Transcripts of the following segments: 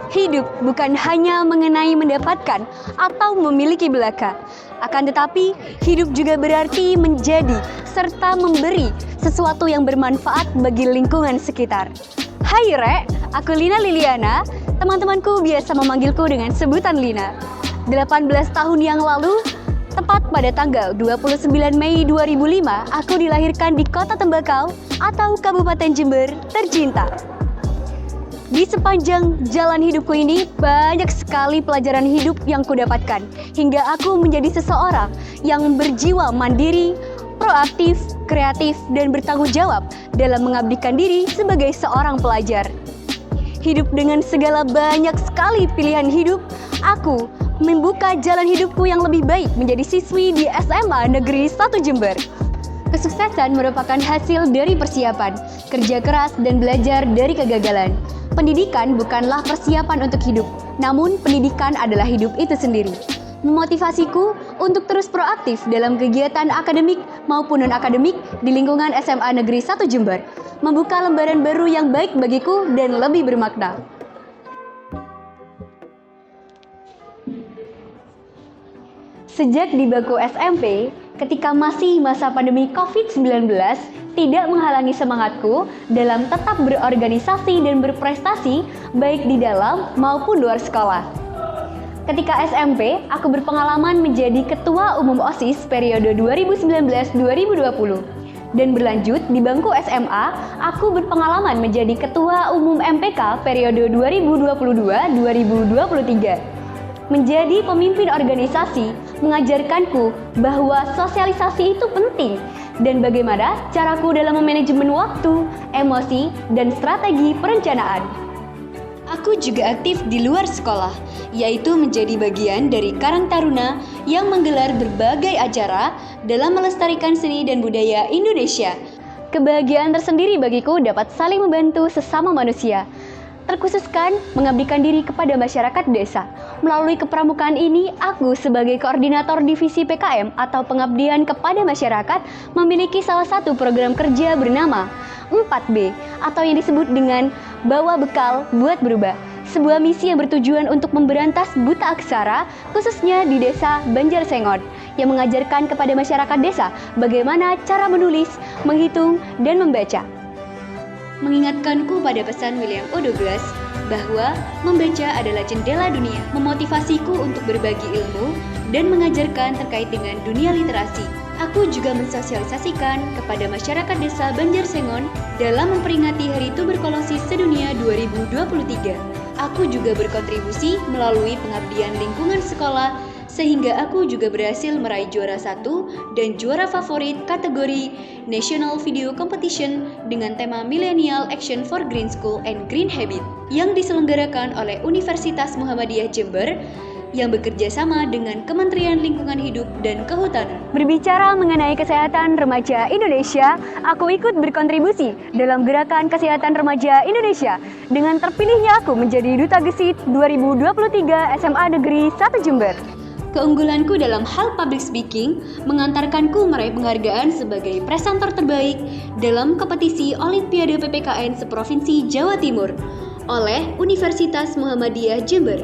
Hidup bukan hanya mengenai mendapatkan atau memiliki belaka. Akan tetapi, hidup juga berarti menjadi serta memberi sesuatu yang bermanfaat bagi lingkungan sekitar. Hai Re, aku Lina Liliana. Teman-temanku biasa memanggilku dengan sebutan Lina. 18 tahun yang lalu, tepat pada tanggal 29 Mei 2005, aku dilahirkan di Kota Tembakau atau Kabupaten Jember tercinta. Di sepanjang jalan hidupku ini, banyak sekali pelajaran hidup yang kudapatkan, hingga aku menjadi seseorang yang berjiwa mandiri, proaktif, kreatif, dan bertanggung jawab dalam mengabdikan diri sebagai seorang pelajar. Hidup dengan segala banyak sekali pilihan hidup, aku membuka jalan hidupku yang lebih baik menjadi siswi di SMA Negeri 1 Jember. Kesuksesan merupakan hasil dari persiapan, kerja keras, dan belajar dari kegagalan. Pendidikan bukanlah persiapan untuk hidup, namun pendidikan adalah hidup itu sendiri. Memotivasiku untuk terus proaktif dalam kegiatan akademik maupun non-akademik di lingkungan SMA Negeri 1 Jember, membuka lembaran baru yang baik bagiku dan lebih bermakna. Sejak di bangku SMP, ketika masih masa pandemi COVID-19, tidak menghalangi semangatku dalam tetap berorganisasi dan berprestasi baik di dalam maupun luar sekolah. Ketika SMP, aku berpengalaman menjadi Ketua Umum OSIS periode 2019-2020. Dan berlanjut di bangku SMA, aku berpengalaman menjadi Ketua Umum MPK periode 2022-2023. Menjadi pemimpin organisasi mengajarkanku bahwa sosialisasi itu penting dan bagaimana caraku dalam memanajemen waktu, emosi, dan strategi perencanaan. Aku juga aktif di luar sekolah, yaitu menjadi bagian dari Karang Taruna yang menggelar berbagai acara dalam melestarikan seni dan budaya Indonesia. Kebahagiaan tersendiri bagiku dapat saling membantu sesama manusia. Terkhususkan mengabdikan diri kepada masyarakat desa. Melalui kepramukaan ini, aku sebagai koordinator divisi PKM atau pengabdian kepada masyarakat memiliki salah satu program kerja bernama 4B atau yang disebut dengan Bawa Bekal Buat Berubah. Sebuah misi yang bertujuan untuk memberantas buta aksara khususnya di desa Banjarsengon yang mengajarkan kepada masyarakat desa bagaimana cara menulis, menghitung, dan membaca. Mengingatkanku pada pesan William O. Douglas bahwa membaca adalah jendela dunia, memotivasiku untuk berbagi ilmu dan mengajarkan terkait dengan dunia literasi. Aku juga mensosialisasikan kepada masyarakat desa Banjarsengon dalam memperingati Hari Tuberkulosis Sedunia 2023. Aku juga berkontribusi melalui pengabdian lingkungan sekolah sehingga aku juga berhasil meraih juara 1 dan juara favorit kategori National Video Competition dengan tema Millennial Action for Green School and Green Habit yang diselenggarakan oleh Universitas Muhammadiyah Jember yang bekerja sama dengan Kementerian Lingkungan Hidup dan Kehutanan. Berbicara mengenai kesehatan remaja Indonesia, aku ikut berkontribusi dalam gerakan kesehatan remaja Indonesia dengan terpilihnya aku menjadi Duta Gesit 2023 SMA Negeri 1 Jember. Keunggulanku dalam hal public speaking mengantarkanku meraih penghargaan sebagai presenter terbaik dalam kompetisi Olimpiade PPKN seprovinsi Jawa Timur oleh Universitas Muhammadiyah Jember.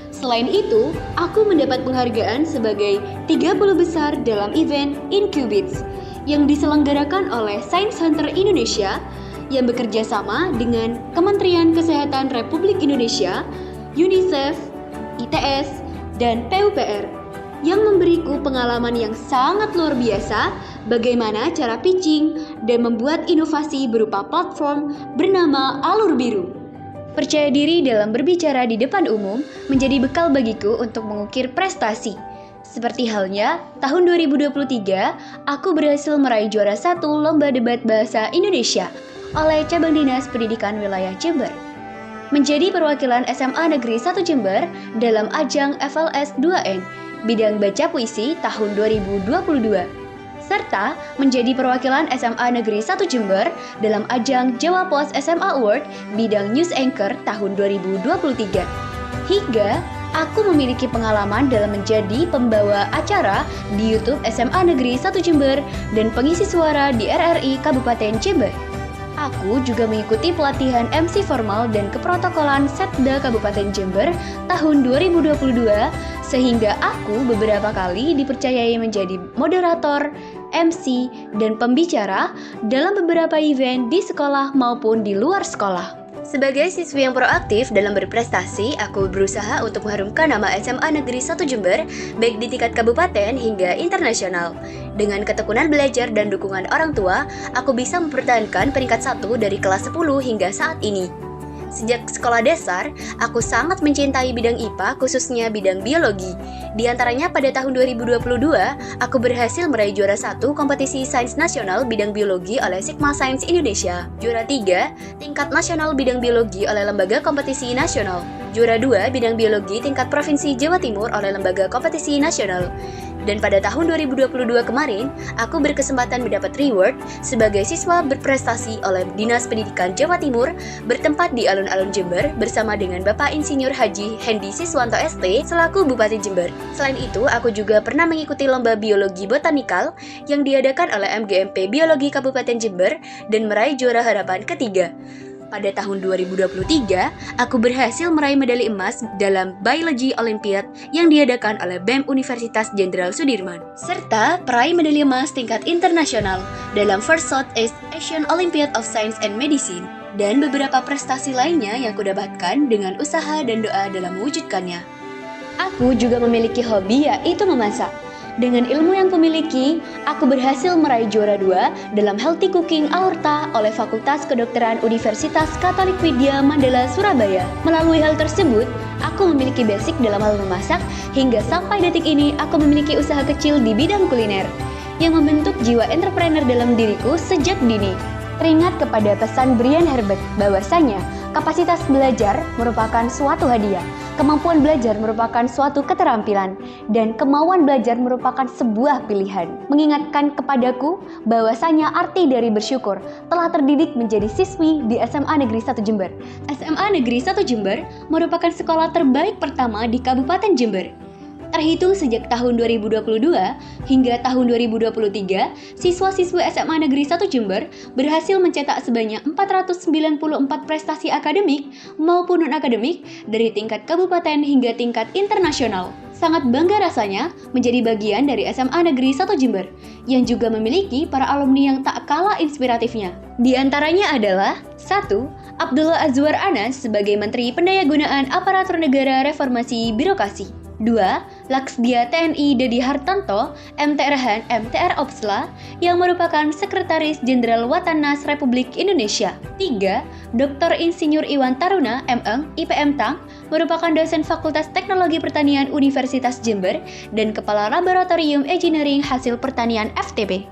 Selain itu, aku mendapat penghargaan sebagai 30 besar dalam event Incubits yang diselenggarakan oleh Science Hunter Indonesia yang bekerja sama dengan Kementerian Kesehatan Republik Indonesia, UNICEF, ITS, dan PUPR yang memberiku pengalaman yang sangat luar biasa bagaimana cara pitching dan membuat inovasi berupa platform bernama Alur Biru. Percaya diri dalam berbicara di depan umum menjadi bekal bagiku untuk mengukir prestasi. Seperti halnya, tahun 2023, aku berhasil meraih juara 1 Lomba Debat Bahasa Indonesia oleh Cabang Dinas Pendidikan Wilayah Jember. Menjadi perwakilan SMA Negeri 1 Jember dalam ajang FLS 2N bidang baca puisi tahun 2022 serta menjadi perwakilan SMA Negeri 1 Jember dalam ajang Jawa Pos SMA Award bidang News Anchor tahun 2023 hingga aku memiliki pengalaman dalam menjadi pembawa acara di YouTube SMA Negeri 1 Jember dan pengisi suara di RRI Kabupaten Jember. Aku juga mengikuti pelatihan MC formal dan keprotokolan Setda Kabupaten Jember tahun 2022, sehingga aku beberapa kali dipercayai menjadi moderator, MC, dan pembicara dalam beberapa event di sekolah maupun di luar sekolah. Sebagai siswi yang proaktif dalam berprestasi, aku berusaha untuk mengharumkan nama SMA Negeri 1 Jember, baik di tingkat kabupaten hingga internasional. Dengan ketekunan belajar dan dukungan orang tua, aku bisa mempertahankan peringkat 1 dari kelas 10 hingga saat ini. Sejak sekolah dasar, aku sangat mencintai bidang IPA, khususnya bidang biologi. Di antaranya pada tahun 2022, aku berhasil meraih juara 1 kompetisi sains nasional bidang biologi oleh Sigma Science Indonesia, juara 3 tingkat nasional bidang biologi oleh Lembaga Kompetisi Nasional, juara 2 bidang biologi tingkat Provinsi Jawa Timur oleh Lembaga Kompetisi Nasional. Dan pada tahun 2022 kemarin, aku berkesempatan mendapat reward sebagai siswa berprestasi oleh Dinas Pendidikan Jawa Timur bertempat di alun-alun Jember bersama dengan Bapak Insinyur Haji Hendi Siswanto ST selaku Bupati Jember. Selain itu, aku juga pernah mengikuti lomba biologi botanikal yang diadakan oleh MGMP Biologi Kabupaten Jember dan meraih juara harapan ketiga. Pada tahun 2023, aku berhasil meraih medali emas dalam Biology Olympiad yang diadakan oleh BEM Universitas Jenderal Sudirman, serta peraih medali emas tingkat internasional dalam First Southeast Asian Olympiad of Science and Medicine, dan beberapa prestasi lainnya yang kudapatkan dengan usaha dan doa dalam mewujudkannya. Aku juga memiliki hobi, yaitu memasak. Dengan ilmu yang kumiliki, aku berhasil meraih juara 2 dalam Healthy Cooking Aorta oleh Fakultas Kedokteran Universitas Katolik Widya Mandala, Surabaya. Melalui hal tersebut, aku memiliki basic dalam hal memasak, hingga sampai detik ini aku memiliki usaha kecil di bidang kuliner, yang membentuk jiwa entrepreneur dalam diriku sejak dini. Teringat kepada pesan Brian Herbert bahwasanya kapasitas belajar merupakan suatu hadiah, kemampuan belajar merupakan suatu keterampilan, dan kemauan belajar merupakan sebuah pilihan. Mengingatkan kepadaku bahwasanya arti dari bersyukur telah terdidik menjadi siswi di SMA Negeri 1 Jember. SMA Negeri 1 Jember merupakan sekolah terbaik pertama di Kabupaten Jember. Terhitung sejak tahun 2022 hingga tahun 2023, siswa-siswi SMA Negeri 1 Jember berhasil mencetak sebanyak 494 prestasi akademik maupun non-akademik dari tingkat kabupaten hingga tingkat internasional. Sangat bangga rasanya menjadi bagian dari SMA Negeri 1 Jember, yang juga memiliki para alumni yang tak kalah inspiratifnya. Di antaranya adalah 1. Abdullah Azwar Anas sebagai Menteri Pendayagunaan Aparatur Negara Reformasi Birokrasi. 2. Laksdia TNI Dedi Hartanto, MTR Opsla, yang merupakan Sekretaris Jenderal Watannas Republik Indonesia. 3. Dr. Insinyur Iwan Taruna, MEng, IPM Tang, merupakan dosen Fakultas Teknologi Pertanian Universitas Jember dan Kepala Laboratorium Engineering Hasil Pertanian FTP.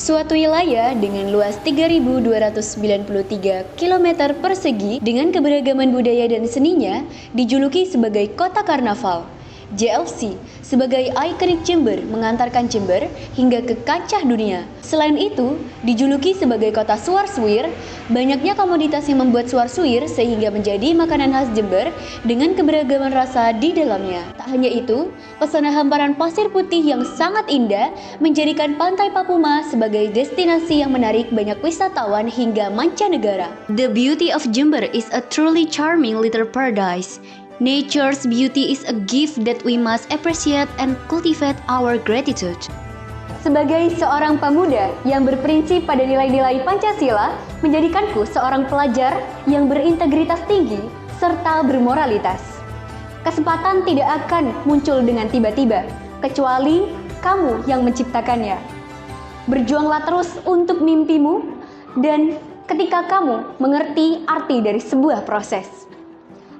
Suatu wilayah dengan luas 3.293 km persegi dengan keberagaman budaya dan seninya dijuluki sebagai Kota Karnaval. JLC sebagai ikonik Jember mengantarkan Jember hingga ke kancah dunia. Selain itu, dijuluki sebagai kota suar-suwir, banyaknya komoditas yang membuat suar-suwir sehingga menjadi makanan khas Jember dengan keberagaman rasa di dalamnya. Tak hanya itu, pesona hamparan pasir putih yang sangat indah menjadikan Pantai Papuma sebagai destinasi yang menarik banyak wisatawan hingga mancanegara. The beauty of Jember is a truly charming little paradise. Nature's beauty is a gift that we must appreciate and cultivate our gratitude. Sebagai seorang pemuda yang berprinsip pada nilai-nilai Pancasila, menjadikanku seorang pelajar yang berintegritas tinggi serta bermoralitas. Kesempatan tidak akan muncul dengan tiba-tiba, kecuali kamu yang menciptakannya. Berjuanglah terus untuk mimpimu, dan ketika kamu mengerti arti dari sebuah proses.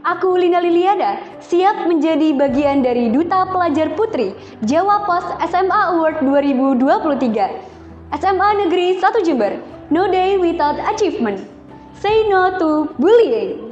Aku Lina Liliada, siap menjadi bagian dari Duta Pelajar Putri Jawa Pos SMA Award 2023. SMA Negeri 1 Jember, no day without achievement. Say no to bullying.